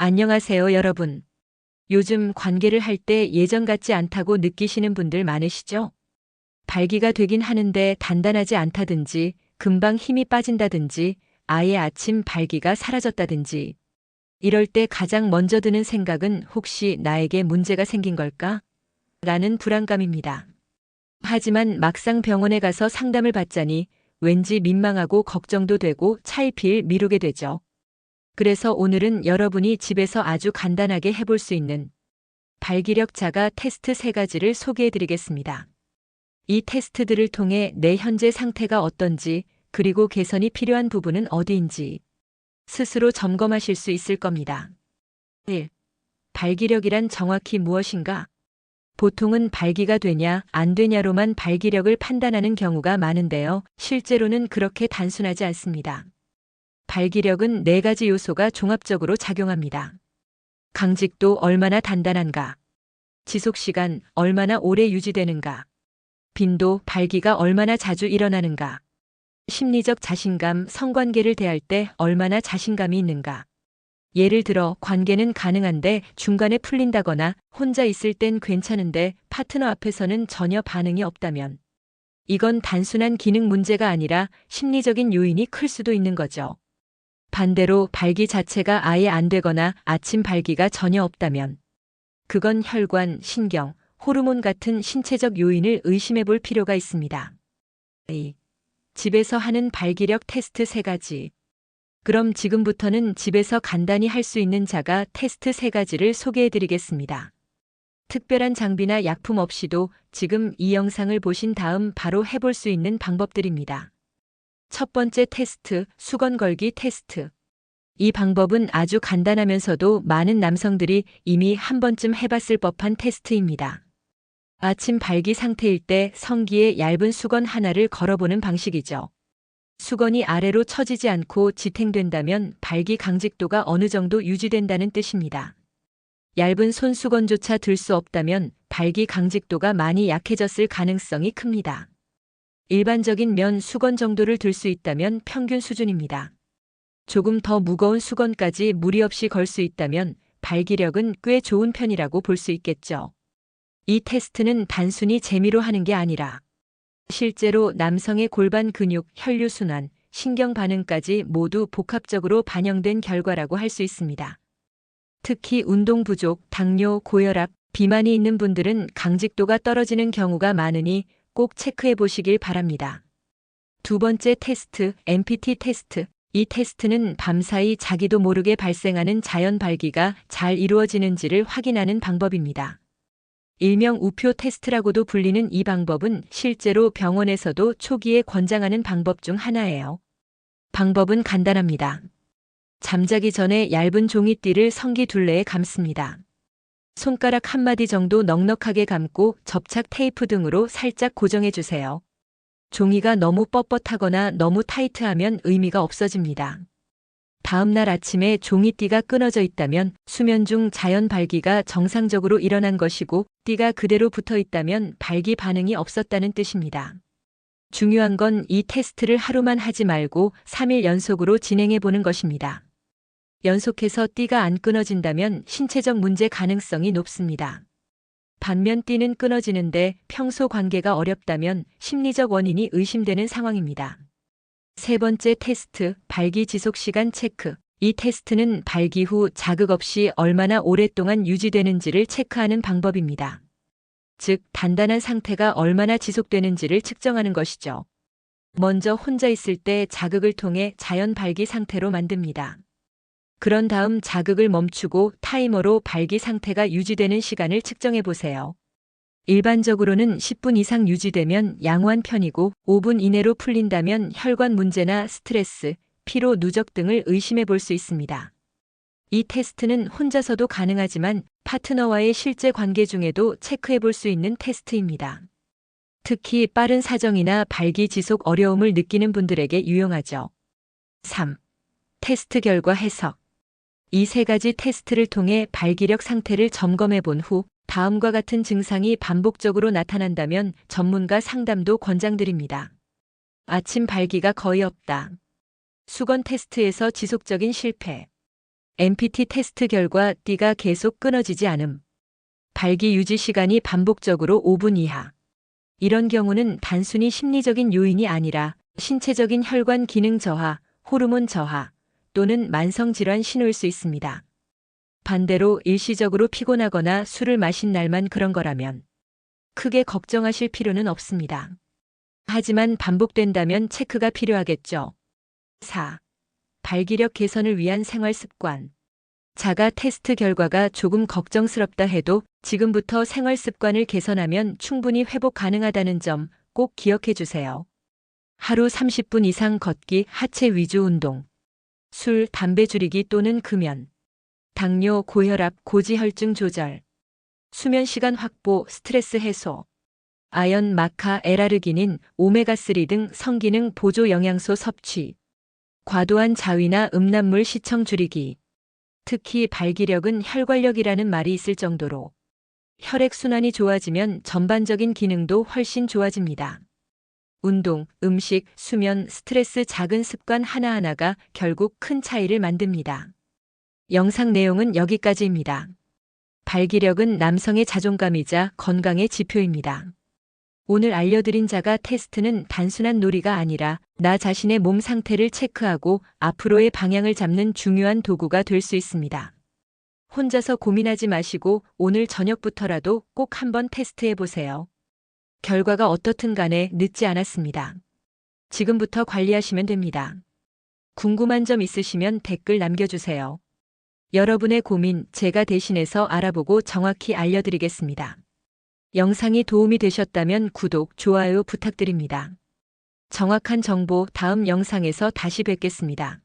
안녕하세요, 여러분. 요즘 관계를 할 때 예전 같지 않다고 느끼시는 분들 많으시죠? 발기가 되긴 하는데 단단하지 않다든지, 금방 힘이 빠진다든지, 아예 아침 발기가 사라졌다든지. 이럴 때 가장 먼저 드는 생각은 혹시 나에게 문제가 생긴 걸까? 라는 불안감입니다. 하지만 막상 병원에 가서 상담을 받자니 왠지 민망하고 걱정도 되고 차일피일 미루게 되죠. 그래서 오늘은 여러분이 집에서 아주 간단하게 해볼 수 있는 발기력 자가 테스트 3가지를 소개해 드리겠습니다. 이 테스트들을 통해 내 현재 상태가 어떤지, 그리고 개선이 필요한 부분은 어디인지 스스로 점검하실 수 있을 겁니다. 1. 발기력이란 정확히 무엇인가? 보통은 발기가 되냐, 안 되냐로만 발기력을 판단하는 경우가 많은데요. 실제로는 그렇게 단순하지 않습니다. 발기력은 4가지 요소가 종합적으로 작용합니다. 강직도 얼마나 단단한가? 지속시간 얼마나 오래 유지되는가? 빈도 발기가 얼마나 자주 일어나는가? 심리적 자신감 성관계를 대할 때 얼마나 자신감이 있는가? 예를 들어 관계는 가능한데 중간에 풀린다거나 혼자 있을 땐 괜찮은데 파트너 앞에서는 전혀 반응이 없다면 이건 단순한 기능 문제가 아니라 심리적인 요인이 클 수도 있는 거죠. 반대로 발기 자체가 아예 안 되거나 아침 발기가 전혀 없다면 그건 혈관, 신경, 호르몬 같은 신체적 요인을 의심해 볼 필요가 있습니다. 2. 집에서 하는 발기력 테스트 3가지. 그럼 지금부터는 집에서 간단히 할 수 있는 자가 테스트 3가지를 소개해 드리겠습니다. 특별한 장비나 약품 없이도 지금 이 영상을 보신 다음 바로 해볼 수 있는 방법들입니다. 첫 번째 테스트, 수건 걸기 테스트. 이 방법은 아주 간단하면서도 많은 남성들이 이미 한 번쯤 해봤을 법한 테스트입니다. 아침 발기 상태일 때 성기에 얇은 수건 하나를 걸어보는 방식이죠. 수건이 아래로 처지지 않고 지탱된다면 발기 강직도가 어느 정도 유지된다는 뜻입니다. 얇은 손수건조차 들 수 없다면 발기 강직도가 많이 약해졌을 가능성이 큽니다. 일반적인 면 수건 정도를 들 수 있다면 평균 수준입니다. 조금 더 무거운 수건까지 무리 없이 걸 수 있다면 발기력은 꽤 좋은 편이라고 볼 수 있겠죠. 이 테스트는 단순히 재미로 하는 게 아니라 실제로 남성의 골반 근육, 혈류순환, 신경 반응까지 모두 복합적으로 반영된 결과라고 할 수 있습니다. 특히 운동 부족, 당뇨, 고혈압, 비만이 있는 분들은 강직도가 떨어지는 경우가 많으니 꼭 체크해 보시길 바랍니다. 두 번째 테스트, MPT 테스트. 이 테스트는 밤사이 자기도 모르게 발생하는 자연 발기가 잘 이루어지는지를 확인하는 방법입니다. 일명 우표 테스트라고도 불리는 이 방법은 실제로 병원에서도 초기에 권장하는 방법 중 하나예요. 방법은 간단합니다. 잠자기 전에 얇은 종이띠를 성기 둘레에 감습니다. 손가락 한마디 정도 넉넉하게 감고 접착 테이프 등으로 살짝 고정해 주세요. 종이가 너무 뻣뻣하거나 너무 타이트하면 의미가 없어집니다. 다음 날 아침에 종이띠가 끊어져 있다면 수면 중 자연 발기가 정상적으로 일어난 것이고 띠가 그대로 붙어 있다면 발기 반응이 없었다는 뜻입니다. 중요한 건 이 테스트를 하루만 하지 말고 3일 연속으로 진행해 보는 것입니다. 연속해서 띠가 안 끊어진다면 신체적 문제 가능성이 높습니다. 반면 띠는 끊어지는데 평소 관계가 어렵다면 심리적 원인이 의심되는 상황입니다. 세 번째 테스트, 발기 지속 시간 체크. 이 테스트는 발기 후 자극 없이 얼마나 오랫동안 유지되는지를 체크하는 방법입니다. 즉, 단단한 상태가 얼마나 지속되는지를 측정하는 것이죠. 먼저 혼자 있을 때 자극을 통해 자연 발기 상태로 만듭니다. 그런 다음 자극을 멈추고 타이머로 발기 상태가 유지되는 시간을 측정해 보세요. 일반적으로는 10분 이상 유지되면 양호한 편이고 5분 이내로 풀린다면 혈관 문제나 스트레스, 피로 누적 등을 의심해 볼 수 있습니다. 이 테스트는 혼자서도 가능하지만 파트너와의 실제 관계 중에도 체크해 볼 수 있는 테스트입니다. 특히 빠른 사정이나 발기 지속 어려움을 느끼는 분들에게 유용하죠. 3. 테스트 결과 해석. 이 3가지 테스트를 통해 발기력 상태를 점검해 본 후 다음과 같은 증상이 반복적으로 나타난다면 전문가 상담도 권장드립니다. 아침 발기가 거의 없다. 수건 테스트에서 지속적인 실패. MPT 테스트 결과 띠가 계속 끊어지지 않음. 발기 유지 시간이 반복적으로 5분 이하. 이런 경우는 단순히 심리적인 요인이 아니라 신체적인 혈관 기능 저하, 호르몬 저하 또는 만성 질환 신호일 수 있습니다. 반대로 일시적으로 피곤하거나 술을 마신 날만 그런 거라면 크게 걱정하실 필요는 없습니다. 하지만 반복된다면 체크가 필요하겠죠. 4. 발기력 개선을 위한 생활 습관. 자가 테스트 결과가 조금 걱정스럽다 해도 지금부터 생활 습관을 개선하면 충분히 회복 가능하다는 점 꼭 기억해 주세요. 하루 30분 이상 걷기, 하체 위주 운동. 술, 담배 줄이기 또는 금연. 당뇨, 고혈압, 고지혈증 조절. 수면 시간 확보, 스트레스 해소. 아연, 마카, L아르기닌, 오메가3 등 성기능 보조 영양소 섭취. 과도한 자위나 음란물 시청 줄이기. 특히 발기력은 혈관력이라는 말이 있을 정도로 혈액순환이 좋아지면 전반적인 기능도 훨씬 좋아집니다. 운동, 음식, 수면, 스트레스 작은 습관 하나하나가 결국 큰 차이를 만듭니다. 영상 내용은 여기까지입니다. 발기력은 남성의 자존감이자 건강의 지표입니다. 오늘 알려드린 자가 테스트는 단순한 놀이가 아니라 나 자신의 몸 상태를 체크하고 앞으로의 방향을 잡는 중요한 도구가 될 수 있습니다. 혼자서 고민하지 마시고 오늘 저녁부터라도 꼭 한번 테스트해 보세요. 결과가 어떻든 간에 늦지 않았습니다. 지금부터 관리하시면 됩니다. 궁금한 점 있으시면 댓글 남겨주세요. 여러분의 고민 제가 대신해서 알아보고 정확히 알려드리겠습니다. 영상이 도움이 되셨다면 구독, 좋아요 부탁드립니다. 정확한 정보 다음 영상에서 다시 뵙겠습니다.